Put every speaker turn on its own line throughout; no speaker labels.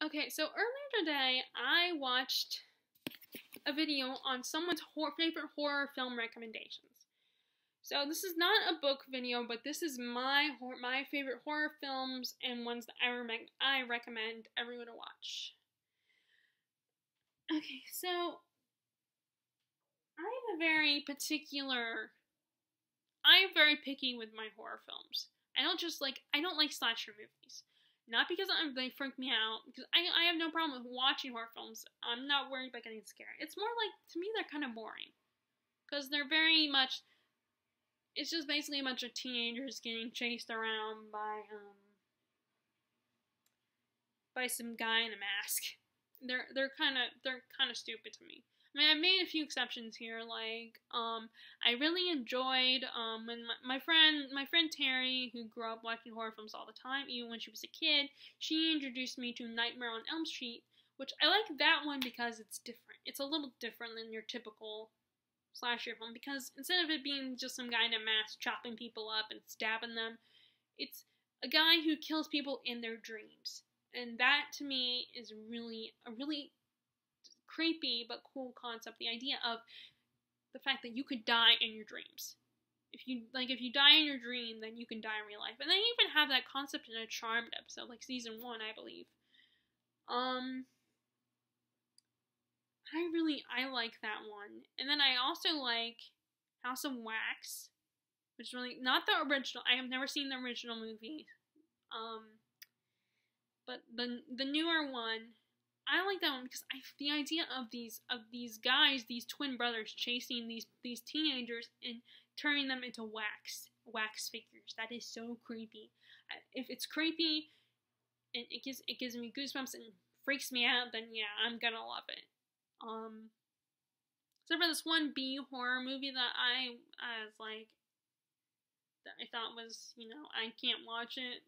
Okay, so earlier today I watched a video on someone's favorite horror film recommendations. So this is not a book video, but this is my favorite horror films and ones that I recommend everyone to watch. Okay, so I'm very picky with my horror films. I don't like slasher movies. Not because they freak me out, because I have no problem with watching horror films. I'm not worried about getting scared. It's more like, to me, they're kind of boring. Because they're very much, it's just basically a bunch of teenagers getting chased around by some guy in a mask. They're kind of stupid to me. I mean, I've made a few exceptions here. Like, I really enjoyed when my friend Terry, who grew up watching horror films all the time, even when she was a kid, she introduced me to Nightmare on Elm Street, which I like that one because it's different. It's a little different than your typical slasher film, because instead of it being just some guy in a mask chopping people up and stabbing them, it's a guy who kills people in their dreams. And that, to me, is really a really creepy but cool concept. The idea of the fact that you could die in your dreams. If you die in your dream, then you can die in real life. And they even have that concept in a Charmed episode, like season 1, I believe. I like that one. And then I also like House of Wax, which is really not the original. I have never seen the original movie. But the newer one, I like that one because the idea of these guys, these twin brothers, chasing these teenagers and turning them into wax figures. That is so creepy. If it's creepy and it gives me goosebumps and freaks me out, then yeah, I'm gonna love it. Except for this one B horror movie that I thought was, I can't watch it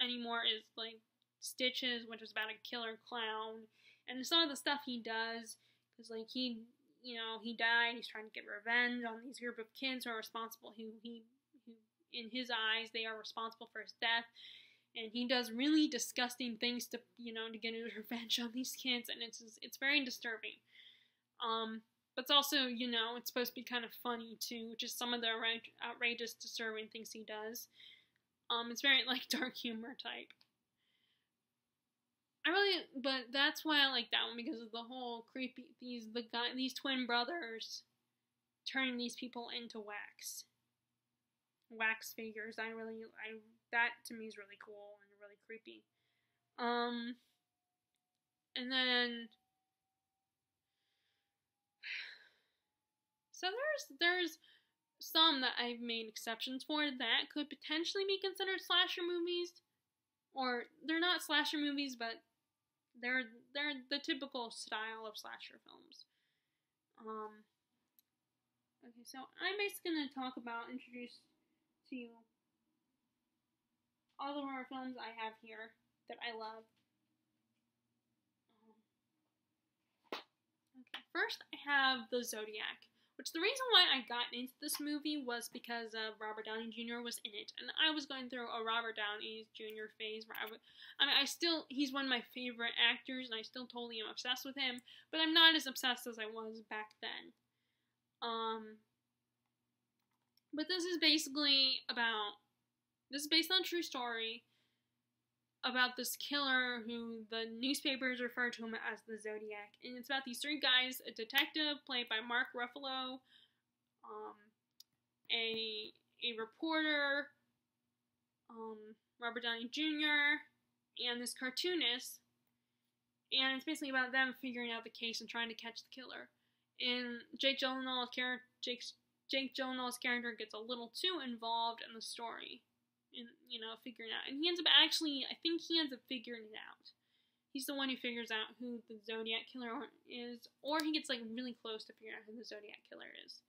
anymore, is like Stitches, which is about a killer clown, and some of the stuff he does, because like he died, he's trying to get revenge on these group of kids who are responsible, who in his eyes, they are responsible for his death, and he does really disgusting things to get his revenge on these kids, and it's very disturbing. But it's also, it's supposed to be kind of funny too, just some of the outrageous, disturbing things he does. It's very like dark humor type. But that's why I like that one, because of the whole creepy, these twin brothers turning these people into wax figures. That to me is really cool and really creepy. And then, so there's some that I've made exceptions for that could potentially be considered slasher movies, or they're not slasher movies, but they're the typical style of slasher films. Okay, so I'm basically going to introduce to you all the horror films I have here that I love. Okay, first I have The Zodiac, which the reason why I got into this movie was because Robert Downey Jr. was in it, and I was going through a Robert Downey Jr. phase where he's one of my favorite actors, and I still totally am obsessed with him, but I'm not as obsessed as I was back then. But this is based on a true story about this killer who the newspapers refer to him as the Zodiac, and it's about these 3 guys: a detective played by Mark Ruffalo, a reporter, Robert Downey Jr., and this cartoonist, and it's basically about them figuring out the case and trying to catch the killer. And Jake Gyllenhaal's character gets a little too involved in the story, and figuring out, and I think he ends up figuring it out. He's the one who figures out who the Zodiac Killer is, or he gets like really close to figuring out who the Zodiac Killer is.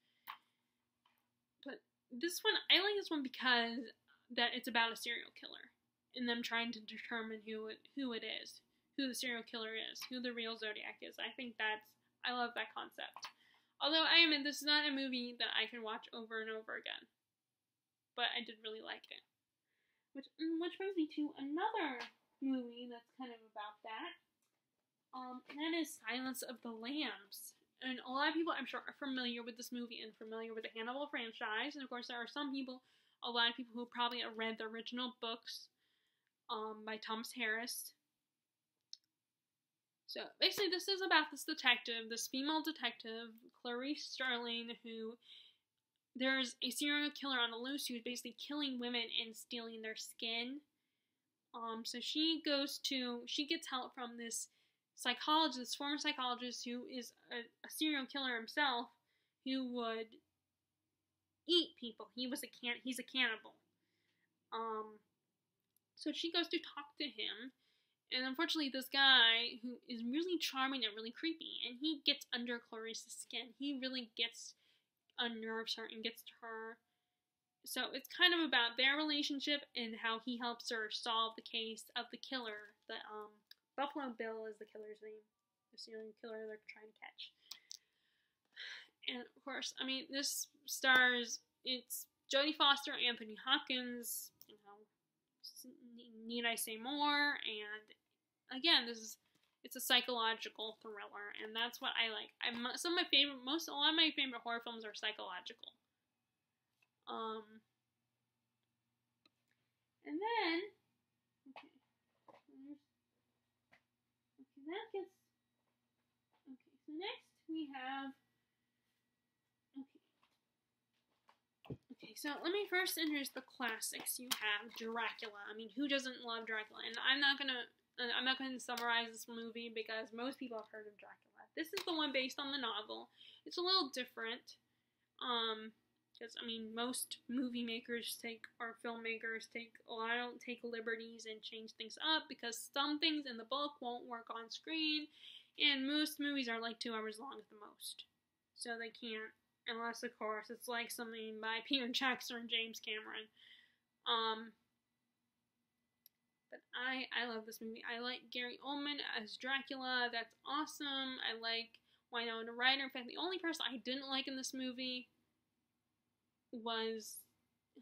But this one, I like this one because that it's about a serial killer and them trying to determine who it is, who the serial killer is, who the real Zodiac is. I love that concept. Although this is not a movie that I can watch over and over again, but I did really like it. Which brings me to another movie that's kind of about that. and that is Silence of the Lambs. And a lot of people, I'm sure, are familiar with this movie and familiar with the Hannibal franchise. And of course, there are some people, a lot of people who probably have read the original books by Thomas Harris. So basically, this is about this detective, this female detective, Clarice Starling, who there's a serial killer on the loose who's basically killing women and stealing their skin. So she gets help from this psychologist, former psychologist, who is a serial killer himself, who would eat people. He's a cannibal. So she goes to talk to him, and unfortunately this guy, who is really charming and really creepy, and he gets under Clarice's skin. He really unnerves her and gets to her. So it's kind of about their relationship and how he helps her solve the case of the killer. Buffalo Bill is the killer's name. The serial killer they're trying to catch. And of course, I mean, this stars, it's Jodie Foster, Anthony Hopkins, need I say more? And again, it's a psychological thriller, and that's what I like. A lot of my favorite horror films are psychological. And then, so next we have, so let me first introduce the classics. You have Dracula. I mean, who doesn't love Dracula? And I'm not gonna summarize this movie because most people have heard of Dracula. This is the one based on the novel. It's a little different, because I mean, most movie makers or filmmakers take liberties and change things up because some things in the book won't work on screen, and most movies are like 2 hours long at the most, so they can't. Unless, of course, it's like something by Peter Jackson or James Cameron. But I love this movie. I like Gary Oldman as Dracula. That's awesome. I like Winona Ryder. In fact, the only person I didn't like in this movie was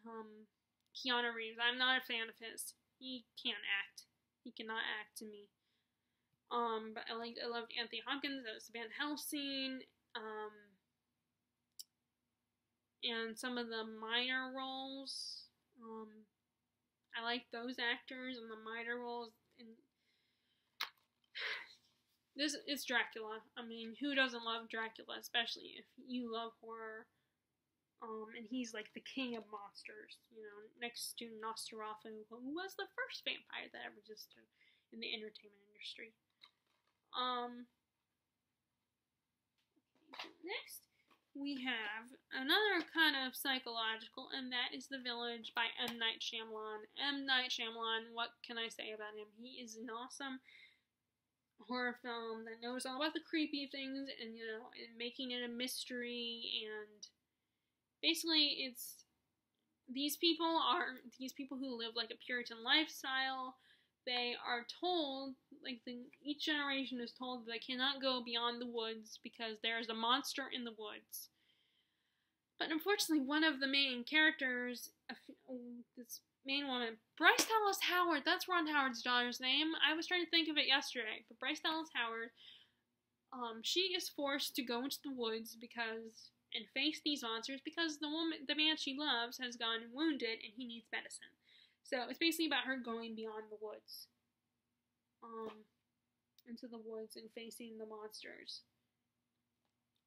Keanu Reeves. I'm not a fan of his. He can't act. He cannot act to me. But I loved Anthony Hopkins as Van Helsing. And some of the minor roles, I like those actors in the minor roles. And this is Dracula. I mean, who doesn't love Dracula, especially if you love horror? And he's like the king of monsters, next to Nosferatu, who was the first vampire that ever existed in the entertainment industry. Next, we have another kind of psychological, and that is The Village by M. Night Shyamalan. M. Night Shyamalan, what can I say about him? He is an awesome horror film that knows all about the creepy things and, and making it a mystery, and basically it's these people who live like a Puritan lifestyle. They are told, each generation is told that they cannot go beyond the woods because there's a monster in the woods. But unfortunately, one of the main characters, this main woman, Bryce Dallas Howard, that's Ron Howard's daughter's name. I was trying to think of it yesterday, but Bryce Dallas Howard, she is forced to go into the woods and face these monsters because the man she loves has gone wounded and he needs medicine. So it's basically about her going beyond the woods, into the woods and facing the monsters.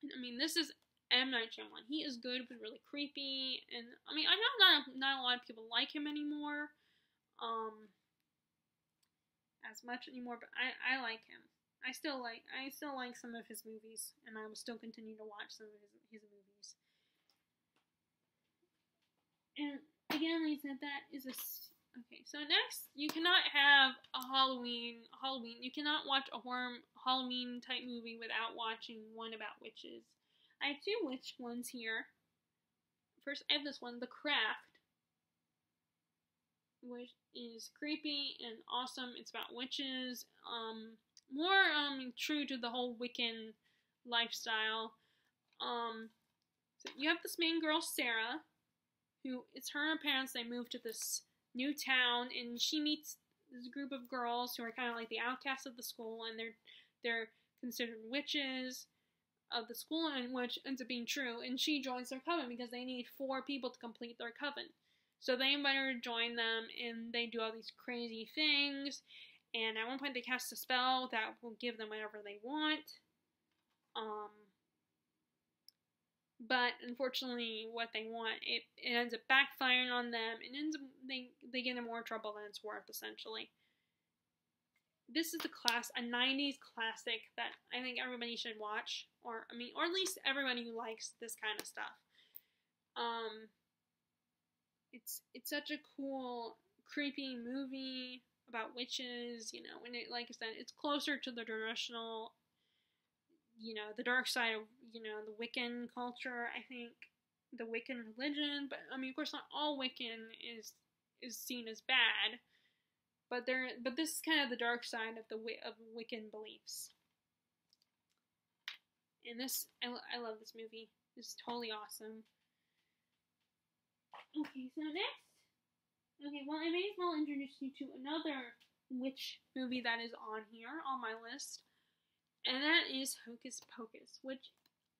And, I mean, this is M. Night Shyamalan. He is good but really creepy, and I mean, I know not a lot of people like him anymore, as much anymore, but I like him. I still like some of his movies, and I will still continue to watch some of his movies. And again, like I said, that is okay. So next, you cannot have a Halloween. You cannot watch a horror Halloween type movie without watching one about witches. I have 2 witch ones here. First, I have this one, The Craft, which is creepy and awesome. It's about witches. More true to the whole Wiccan lifestyle. So you have this main girl, Sarah, who, it's her and her parents. They move to this new town, and she meets this group of girls who are kind of like the outcasts of the school, and they're considered witches of the school, and which ends up being true. And she joins their coven because they need 4 people to complete their coven. So they invite her to join them, and they do all these crazy things. And at one point, they cast a spell that will give them whatever they want. But unfortunately, what they want, it ends up backfiring on them, and they get in more trouble than it's worth, essentially. This is a 90s classic that I think everybody should watch, or at least everybody who likes this kind of stuff. It's such a cool, creepy movie about witches, and like I said, it's closer to the traditional, the dark side of, the Wiccan culture, I think, the Wiccan religion, but, of course, not all Wiccan is seen as bad, but this is kind of the dark side of of Wiccan beliefs. And this, I love this movie. This is totally awesome. Okay, so next, I may as well introduce you to another witch movie that is on here, on my list, and that is Hocus Pocus, which,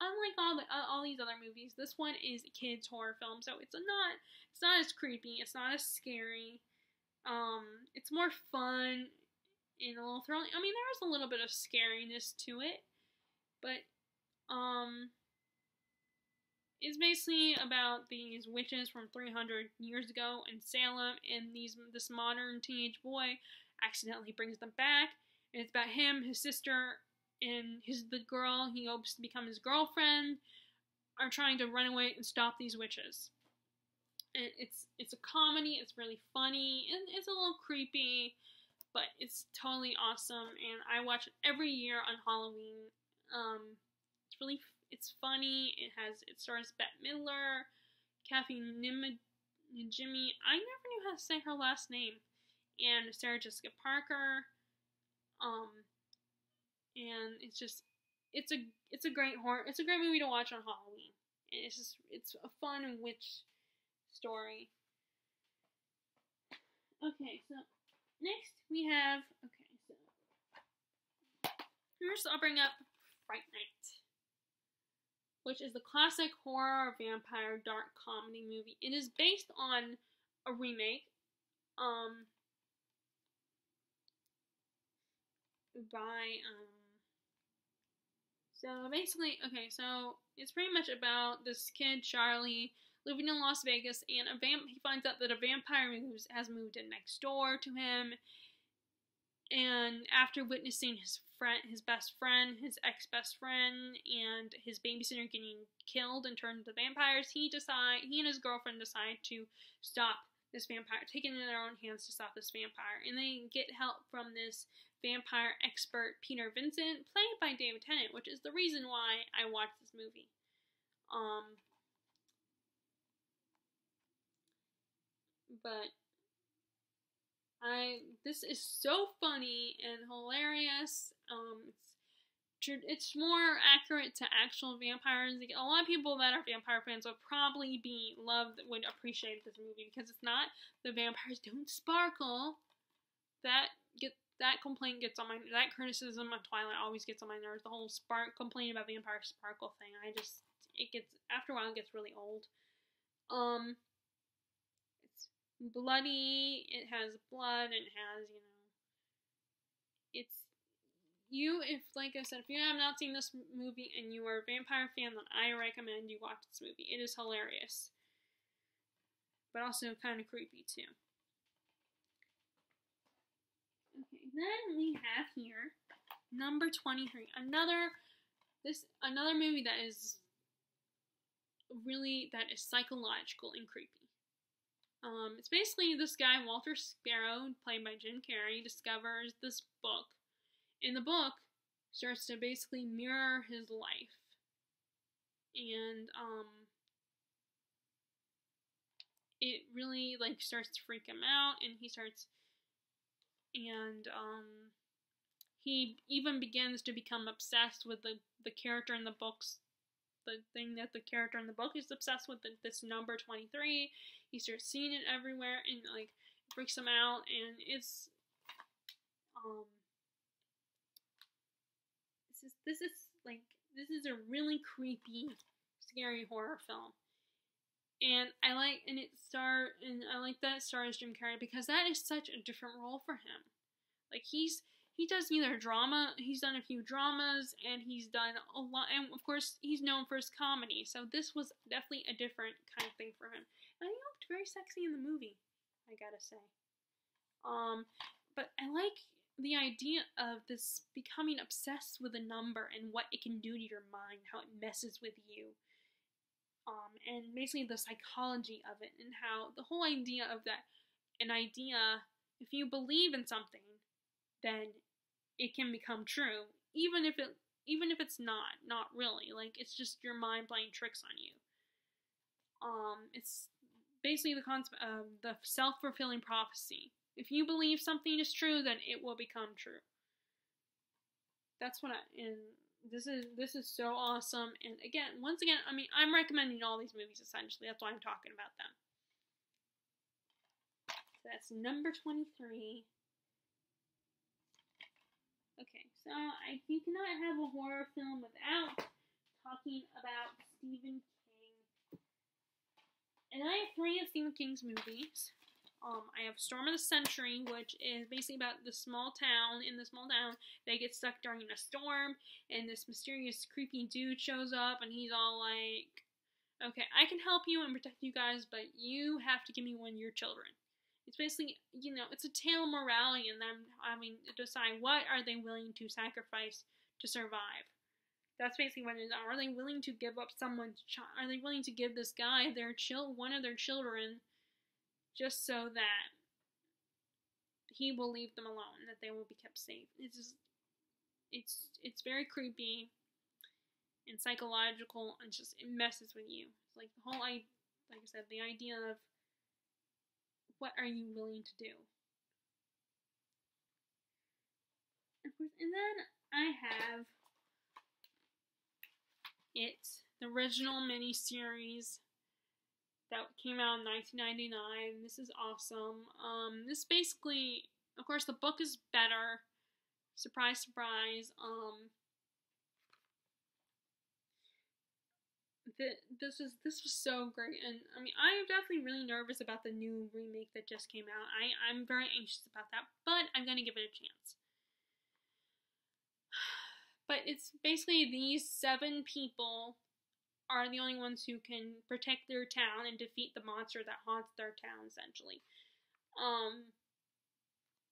unlike all these other movies, this one is a kids' horror film, so it's not as creepy, it's not as scary, it's more fun and a little thrilling. There's a little bit of scariness to it, but, it's basically about these witches from 300 years ago in Salem, and this modern teenage boy accidentally brings them back, and it's about him, his sister, and the girl he hopes to become his girlfriend are trying to run away and stop these witches. And it's a comedy, it's really funny, and it's a little creepy, but it's totally awesome, and I watch it every year on Halloween. It's funny. It stars Bette Midler, Kathy Najimy. I never knew how to say her last name, and Sarah Jessica Parker. And it's a great movie to watch on Halloween. And it's a fun witch story. Okay, so next we have first I'll bring up Fright Night, which is the classic horror vampire dark comedy movie. It is based on a remake so basically, so it's pretty much about this kid, Charlie, living in Las Vegas, and he finds out that a vampire has moved in next door to him, and after witnessing his best friend, his ex-best friend, and his babysitter getting killed and turned into vampires, he and his girlfriend decide to stop this vampire, take it in their own hands to stop this vampire, and they get help from this vampire expert, Peter Vincent, played by David Tennant, which is the reason why I watched this movie. This is so funny and hilarious. It's more accurate to actual vampires. A lot of people that are vampire fans would probably would appreciate this movie, because it's not, the vampires don't sparkle. That complaint gets on that criticism of Twilight always gets on my nerves. The whole complaint about vampire sparkle thing. After a while, it gets really old. It's bloody. It has blood, and it has, like I said, if you have not seen this movie and you are a vampire fan, then I recommend you watch this movie. It is hilarious, but also kind of creepy too. Okay, then we have here number 23, another movie that is psychological and creepy. It's basically this guy, Walter Sparrow, played by Jim Carrey, discovers this book. In the book, starts to basically mirror his life. And, it really, starts to freak him out, and he even begins to become obsessed with the character in the books. The thing that the character in the book is obsessed with, this number 23. He starts seeing it everywhere, and, it freaks him out, and it's, this is this is a really creepy, scary horror film. And I like that it stars Jim Carrey because that is such a different role for him. Like he does either drama, he's done a few dramas, and he's done a lot, and of course he's known for his comedy. So this was definitely a different kind of thing for him. And he looked very sexy in the movie, I gotta say. But I like the idea of this becoming obsessed with a number and what it can do to your mind, how it messes with you. And basically the psychology of it and how the whole idea of that, if you believe in something, then it can become true, even if it's not really, like, it's just your mind playing tricks on you. It's basically the concept of the self-fulfilling prophecy. If you believe something is true, then it will become true. That's what this is so awesome. And once again, I mean, I'm recommending all these movies essentially. That's why I'm talking about them. So that's number 23. Okay, so you cannot have a horror film without talking about Stephen King. And I have 3 of Stephen King's movies. I have Storm of the Century, which is basically about the small town. In the small town, they get stuck during a storm, and this mysterious, creepy dude shows up, and he's all like, okay, I can help you and protect you guys, but you have to give me one of your children. It's basically, it's a tale of morality and them having to decide what are they willing to sacrifice to survive. That's basically what it is. Are they willing to give up someone's child? Are they willing to give this guy one of their children, just so that he will leave them alone, that they will be kept safe? It's very creepy and psychological, and it messes with you. It's like like I said, the idea of what are you willing to do? Of course, and then I have the original miniseries that came out in 1999. This is awesome. This basically, of course, the book is better. Surprise, surprise. This was so great, and I mean, I'm definitely really nervous about the new remake that just came out. I'm very anxious about that, but I'm gonna give it a chance. But it's basically these 7 people are the only ones who can protect their town and defeat the monster that haunts their town, essentially.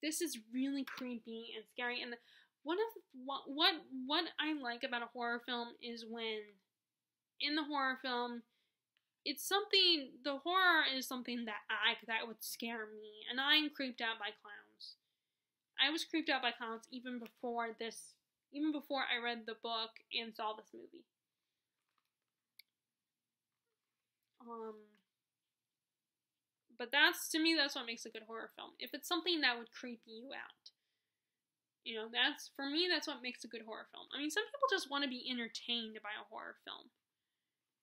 This is really creepy and scary, and what I like about a horror film is when, in the horror film, the horror is something that would scare me, and I'm creeped out by clowns. I was creeped out by clowns even before I read the book and saw this movie. But to me, that's what makes a good horror film. If it's something that would creep you out. For me, that's what makes a good horror film. I mean, some people just want to be entertained by a horror film.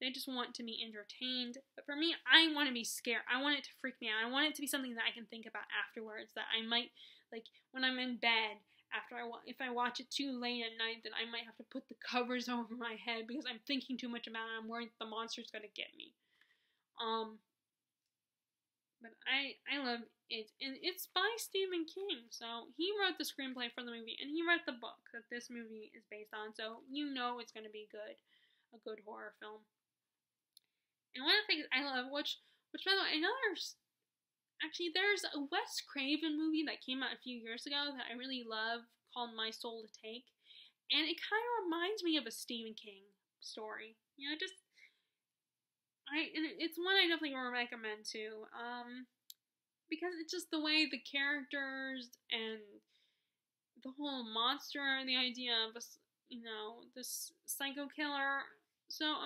They just want to be entertained. But for me, I want to be scared. I want it to freak me out. I want it to be something that I can think about afterwards. That I might, like, when I'm in bed, if I watch it too late at night, then I might have to put the covers over my head because I'm thinking too much about it. I'm worried the monster's gonna get me. But I love it, and it's by Stephen King, so he wrote the screenplay for the movie, and he wrote the book that this movie is based on, so it's going to be a good horror film. And one of the things I love, which by the way, there's a Wes Craven movie that came out a few years ago that I really love called My Soul to Take, and it kind of reminds me of a Stephen King story. It's one I definitely will recommend too, because it's just the way the characters and the whole monster and the idea of this psycho killer. So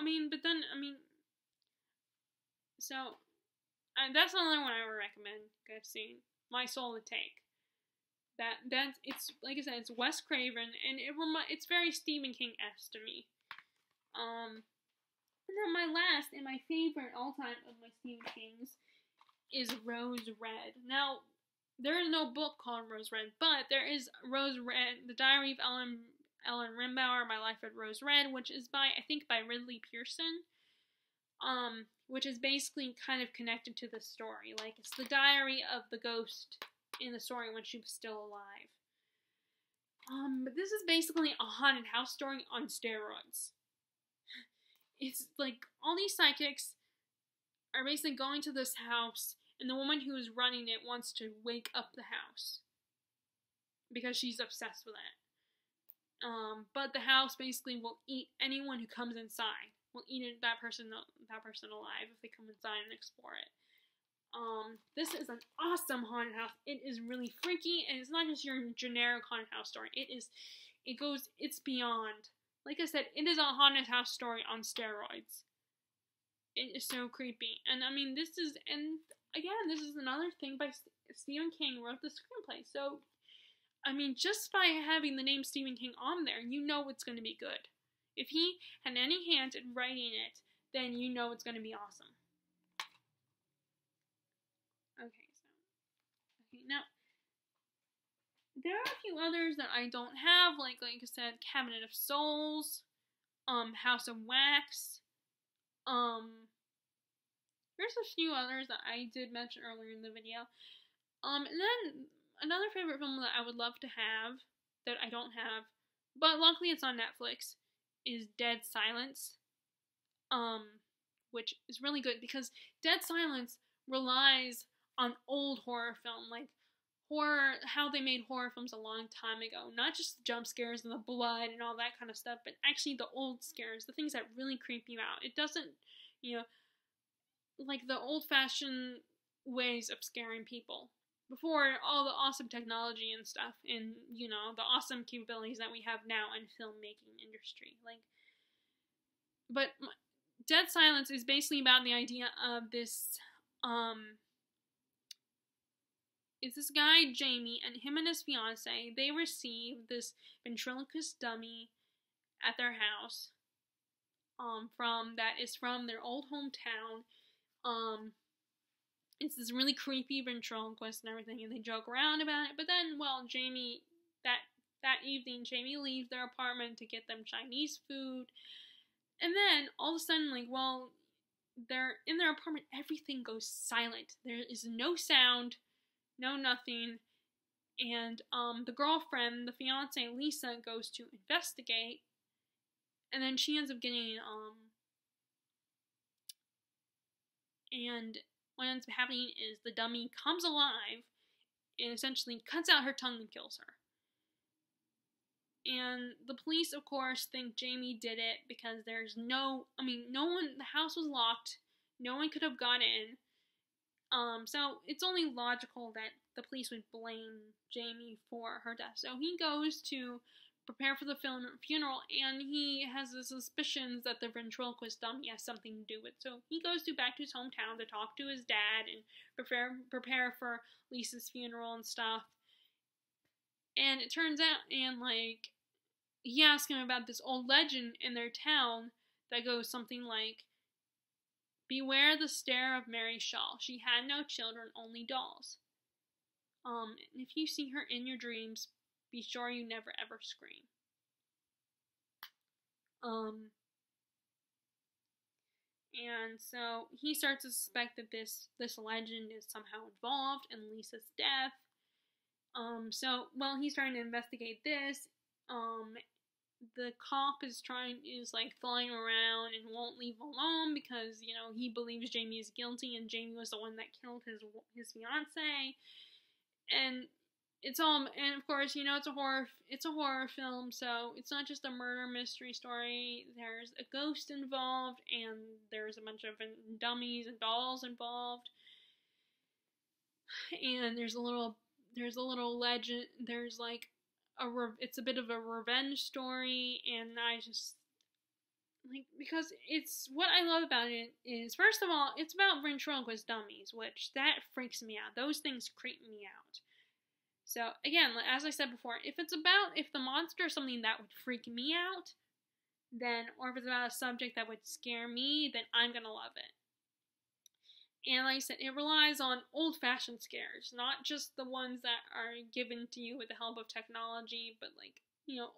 that's another one I would recommend you guys seeing. My Soul to Take. It's like I said, it's Wes Craven, and it's very Stephen King-esque to me. And then my last and my favorite all-time of my Stephen Kings is Rose Red. Now, there is no book called Rose Red, but there is Rose Red, The Diary of Ellen Ellen Rimbauer, My Life at Rose Red, which is by, I think, by Ridley Pearson. Which is basically kind of connected to the story. Like, it's the diary of the ghost in the story when she was still alive. But this is basically a haunted house story on steroids. It's like all these psychics are basically going to this house, and the woman who is running it wants to wake up the house because she's obsessed with it. But the house basically will eat anyone who comes inside. Will eat that person alive if they come inside and explore it. This is an awesome haunted house. It is really freaky, and it's not just your generic haunted house story. It's beyond. Like I said, it is a haunted house story on steroids. It is so creepy. And I mean, this is another thing by Stephen King wrote the screenplay. So, I mean, just by having the name Stephen King on there, you know it's going to be good. If he had any hand in writing it, then you know it's going to be awesome. Okay, now, there are a few others that I don't have, like I said, Cabinet of Souls, House of Wax, there's a few others that I did mention earlier in the video, and then another favorite film that I would love to have, that I don't have, but luckily it's on Netflix, is Dead Silence, which is really good, because Dead Silence relies on old horror film, like how they made horror films a long time ago. Not just the jump scares and the blood and all that kind of stuff, but actually the old scares, the things that really creep you out. It doesn't, like the old-fashioned ways of scaring people. Before all the awesome technology and stuff, and, the awesome capabilities that we have now in filmmaking industry. But Dead Silence is basically about the idea of this, it's this guy, Jamie, and him and his fiance, they receive this ventriloquist dummy at their house, that is from their old hometown. It's this really creepy ventriloquist and everything, and they joke around about it, but then, Jamie, that evening, Jamie leaves their apartment to get them Chinese food, and then, all of a sudden, they're in their apartment, everything goes silent. There is no sound, no nothing, and, the girlfriend, the fiance, Lisa, goes to investigate, and then she ends up getting, and what ends up happening is the dummy comes alive, and essentially cuts out her tongue and kills her. And the police, of course, think Jamie did it, because no one, the house was locked, no one could have got in, so it's only logical that the police would blame Jamie for her death. So he goes to prepare for the funeral, and he has the suspicions that the ventriloquist dummy has something to do with. So he goes back to his hometown to talk to his dad and prepare for Lisa's funeral and stuff. And it turns out, he asks him about this old legend in their town that goes something like, "Beware the stare of Mary Shaw. She had no children, only dolls. If you see her in your dreams, be sure you never ever scream." And so he starts to suspect that this legend is somehow involved in Lisa's death. So while he's trying to investigate this, the cop is flying around and won't leave him alone because, he believes Jamie is guilty and Jamie was the one that killed his fiance. And and of course, it's a horror film, so it's not just a murder mystery story. There's a ghost involved, and there's a bunch of dummies and dolls involved. And there's a little legend, it's a bit of a revenge story, and I just, because what I love about it is, first of all, it's about ventriloquist dummies, which, that freaks me out. Those things creep me out. So, again, as I said before, if the monster is something that would freak me out, or if it's about a subject that would scare me, then I'm gonna love it. And like I said, it relies on old-fashioned scares, not just the ones that are given to you with the help of technology, but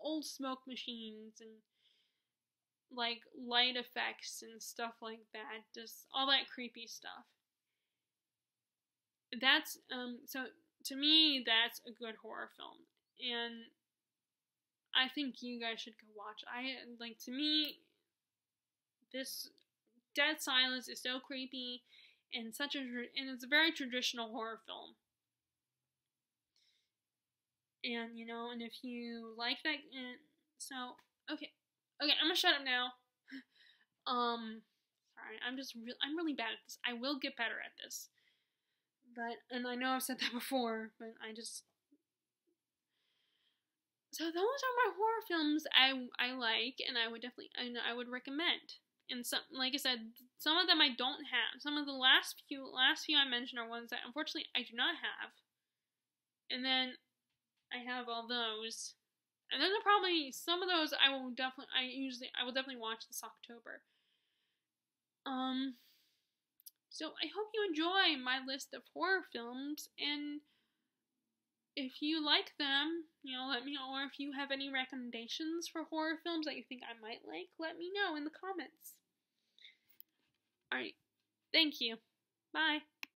old smoke machines and like light effects and stuff like that. Just all that creepy stuff. That's so to me that's a good horror film. And I think you guys should go watch. To me this Dead Silence is so creepy and and it's a very traditional horror film. And and if you like that, so okay, I'm gonna shut up now. Sorry, I'm really bad at this. I will get better at this, and I know I've said that before, but so those are my horror films I like, and I would recommend. And some, like I said, some of them I don't have. Some of the last few I mentioned are ones that unfortunately I do not have. And then I have all those. And then there probably some of those I will definitely watch this October. So I hope you enjoy my list of horror films, and if you like them, let me know. Or if you have any recommendations for horror films that you think I might like, let me know in the comments. Alright, thank you. Bye.